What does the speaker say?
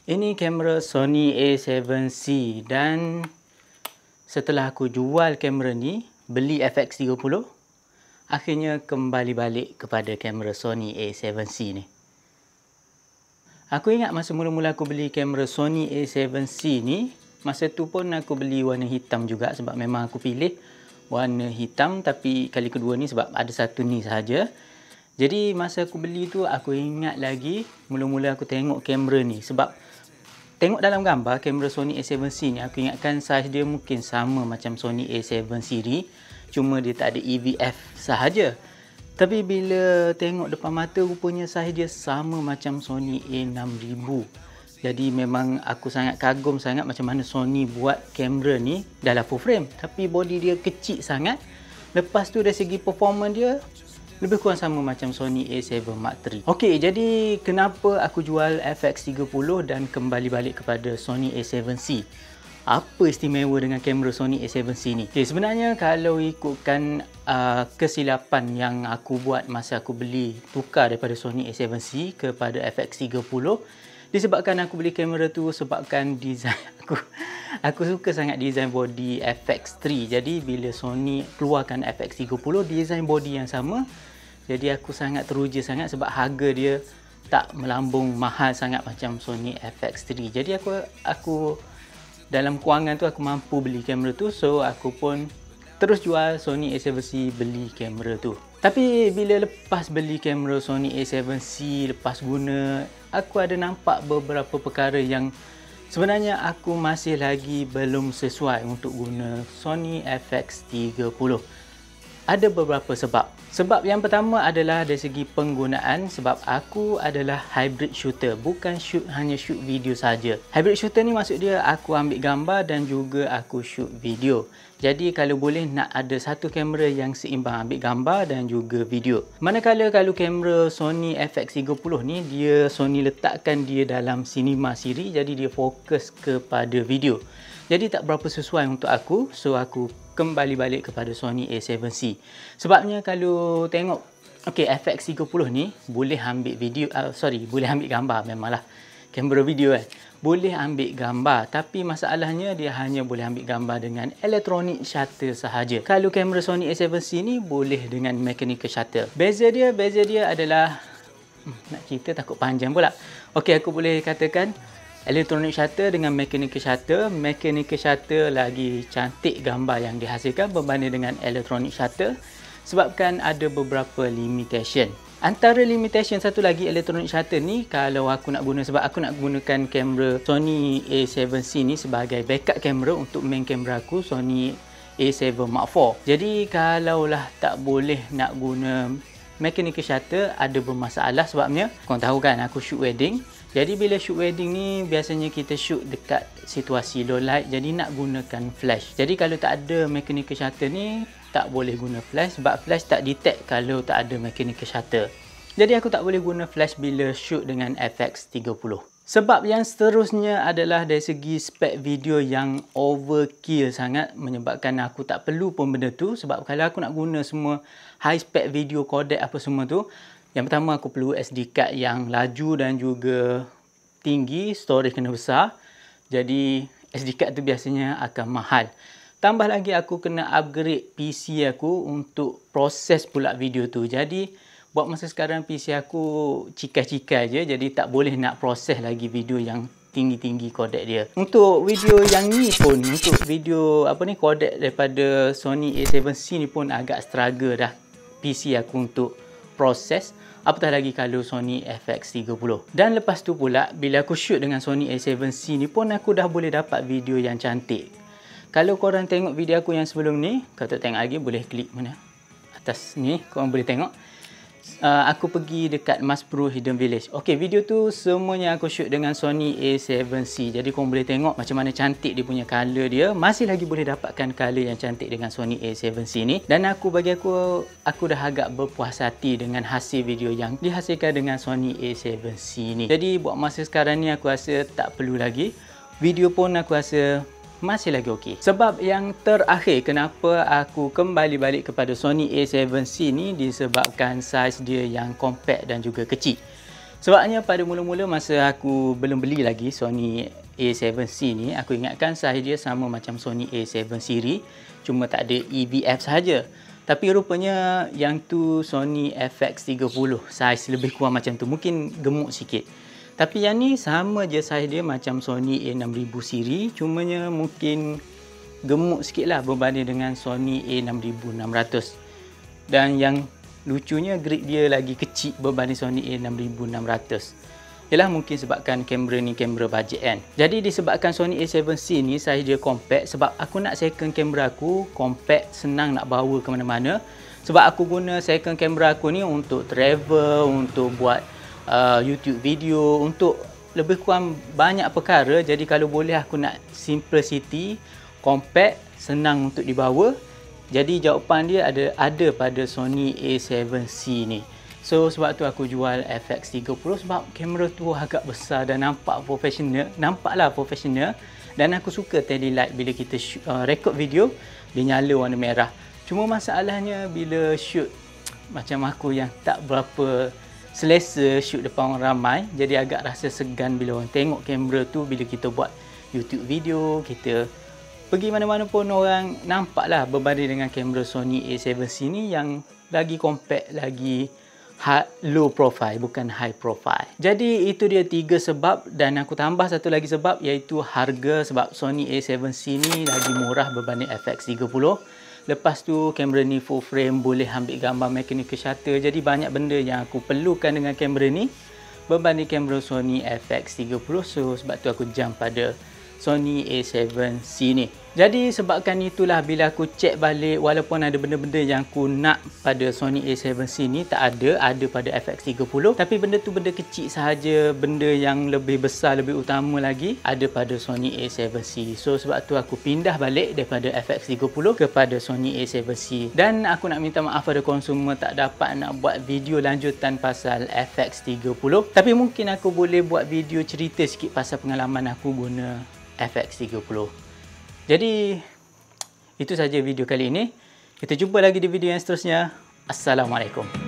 Ini kamera Sony A7C dan setelah aku jual kamera ni, beli FX30, akhirnya kembali balik kepada kamera Sony A7C ni. Aku ingat masa mula-mula aku beli kamera Sony A7C ni, masa tu pun aku beli warna hitam juga sebab memang aku pilih warna hitam, tapi kali kedua ni sebab ada satu ni sahaja. Jadi masa aku beli tu aku ingat lagi mula-mula aku tengok kamera ni sebab tengok dalam gambar kamera Sony A7C ni aku ingatkan saiz dia mungkin sama macam Sony A7 siri, cuma dia tak ada EVF sahaja. Tapi bila tengok depan mata rupanya saiz dia sama macam Sony A6000. Jadi memang aku sangat kagum sangat macam mana Sony buat kamera ni dalam full frame tapi body dia kecil sangat. Lepas tu dari segi performance dia lebih kurang sama macam Sony A7 Mark III. Okey, jadi kenapa aku jual FX30 dan kembali balik kepada Sony A7C? Apa istimewa dengan kamera Sony A7C ni? Okay, sebenarnya kalau ikutkan kesilapan yang aku buat masa aku beli tukar daripada Sony A7C kepada FX30, disebabkan aku beli kamera tu sebabkan design aku suka sangat design body FX3. Jadi bila Sony keluarkan FX30 design body yang sama, jadi aku sangat teruja sangat sebab harga dia tak melambung mahal sangat macam Sony FX3. Jadi aku dalam kewangan tu aku mampu beli kamera tu, so aku pun terus jual Sony A7C beli kamera tu. Tapi bila lepas beli kamera Sony A7C, lepas guna, aku ada nampak beberapa perkara yang sebenarnya aku masih lagi belum sesuai untuk guna Sony FX30. Ada beberapa sebab. Sebab yang pertama adalah dari segi penggunaan, sebab aku adalah hybrid shooter, bukan hanya shoot video saja. Hybrid shooter ni maksud dia aku ambil gambar dan juga aku shoot video. Jadi kalau boleh nak ada satu kamera yang seimbang, ambil gambar dan juga video. Manakala kalau kamera Sony FX30 ni, Sony letakkan dia dalam cinema siri, jadi dia fokus kepada video. Jadi tak berapa sesuai untuk aku, so aku kembali balik kepada Sony A7C. Sebabnya kalau tengok, okey, FX30 ni boleh ambil video, boleh ambil gambar, memanglah kamera video kan. Boleh ambil gambar, tapi masalahnya dia hanya boleh ambil gambar dengan electronic shutter sahaja. Kalau kamera Sony A7C ni boleh dengan mechanical shutter. Beza dia adalah nak cerita takut panjang pula. Okey, aku boleh katakan electronic shutter dengan mechanical shutter. Mechanical shutter lagi cantik gambar yang dihasilkan berbanding dengan electronic shutter sebabkan ada beberapa limitation. Antara limitation satu lagi electronic shutter ni, kalau aku nak guna, sebab aku nak gunakan kamera Sony A7C ni sebagai backup kamera untuk main kamera aku Sony A7 Mark IV. Jadi kalaulah tak boleh nak guna mechanical shutter, ada bermasalah sebabnya korang tahu kan aku shoot wedding. Jadi bila shoot wedding ni biasanya kita shoot dekat situasi low light, jadi nak gunakan flash. Jadi kalau tak ada mechanical shutter ni tak boleh guna flash sebab flash tak detect kalau tak ada mechanical shutter. Jadi aku tak boleh guna flash bila shoot dengan FX30. Sebab yang seterusnya adalah dari segi spek video yang overkill sangat, menyebabkan aku tak perlu pun benda tu. Sebab kalau aku nak guna semua high spec video, codec apa semua tu, yang pertama aku perlu SD card yang laju dan juga tinggi, storage kena besar. Jadi SD card tu biasanya akan mahal. Tambah lagi aku kena upgrade PC aku untuk proses pula video tu. Jadi buat masa sekarang PC aku cikai-cikai je, jadi tak boleh nak proses lagi video yang tinggi-tinggi codec dia. Untuk video yang ni pun, untuk video codec daripada Sony A7C ni pun agak struggle dah PC aku untuk proses, apatah lagi kalau Sony FX30. Dan lepas tu pula bila aku shoot dengan Sony A7C ni pun aku dah boleh dapat video yang cantik. Kalau korang tengok video aku yang sebelum ni, kalau tak tengok lagi boleh klik mana atas ni, korang boleh tengok. Aku pergi dekat Mas Pro Hidden Village. Okey, video tu semuanya aku shoot dengan Sony A7C. Jadi korang boleh tengok macam mana cantik dia punya color dia. Masih lagi boleh dapatkan color yang cantik dengan Sony A7C ni. Dan bagi aku dah agak berpuas hati dengan hasil video yang dihasilkan dengan Sony A7C ni. Jadi buat masa sekarang ni aku rasa tak perlu lagi. Video pun aku rasa masih lagi okey. Sebab yang terakhir kenapa aku kembali balik kepada Sony A7C ni disebabkan saiz dia yang compact dan juga kecil. Sebabnya pada mula-mula masa aku belum beli lagi Sony A7C ni, aku ingatkan saiz dia sama macam Sony A7 siri, cuma tak ada EVF sahaja. Tapi rupanya yang tu Sony FX30, saiz lebih kurang macam tu, mungkin gemuk sikit. Tapi yang ni sama je saiz dia macam Sony A6000 siri, cumanya mungkin gemuk sikit lah berbanding dengan Sony A6600. Dan yang lucunya grip dia lagi kecil berbanding Sony A6600. Ialah mungkin sebabkan kamera ni kamera bajet kan. Jadi disebabkan Sony A7C ni saiz dia compact, sebab aku nak second kamera aku compact, senang nak bawa ke mana-mana. Sebab aku guna second kamera aku ni untuk travel, untuk buat YouTube video, untuk lebih kurang banyak perkara. Jadi kalau boleh aku nak simplicity, compact, senang untuk dibawa. Jadi jawapan dia ada pada Sony A7C ni. So sebab tu aku jual FX30, sebab kamera tu agak besar dan nampak profesional. Nampaklah profesional. Dan aku suka tele light bila kita record video, dia nyala warna merah. Cuma masalahnya bila shoot macam aku yang tak berapa selesa shoot depan orang ramai, jadi agak rasa segan bila orang tengok kamera tu bila kita buat YouTube video, kita pergi mana-mana pun orang nampak lah berbanding dengan kamera Sony A7C ni yang lagi compact, lagi low profile, bukan high profile. Jadi itu dia 3 sebab, dan aku tambah satu lagi sebab iaitu harga, sebab Sony A7C ni lagi murah berbanding FX30. Lepas tu kamera ni full frame, boleh ambil gambar mechanical shutter. Jadi banyak benda yang aku perlukan dengan kamera ni berbanding kamera Sony FX30. So sebab tu aku jump pada Sony A7C ni. Jadi sebabkan itulah bila aku cek balik, walaupun ada benda-benda yang aku nak pada Sony A7C ni tak ada pada FX30, tapi benda tu benda kecil sahaja, benda yang lebih besar, lebih utama lagi ada pada Sony A7C. So sebab tu aku pindah balik daripada FX30 kepada Sony A7C. Dan aku nak minta maaf pada konsumer tak dapat nak buat video lanjutan pasal FX30, tapi mungkin aku boleh buat video cerita sikit pasal pengalaman aku guna FX30. Jadi itu saja video kali ini. Kita jumpa lagi di video yang seterusnya. Assalamualaikum.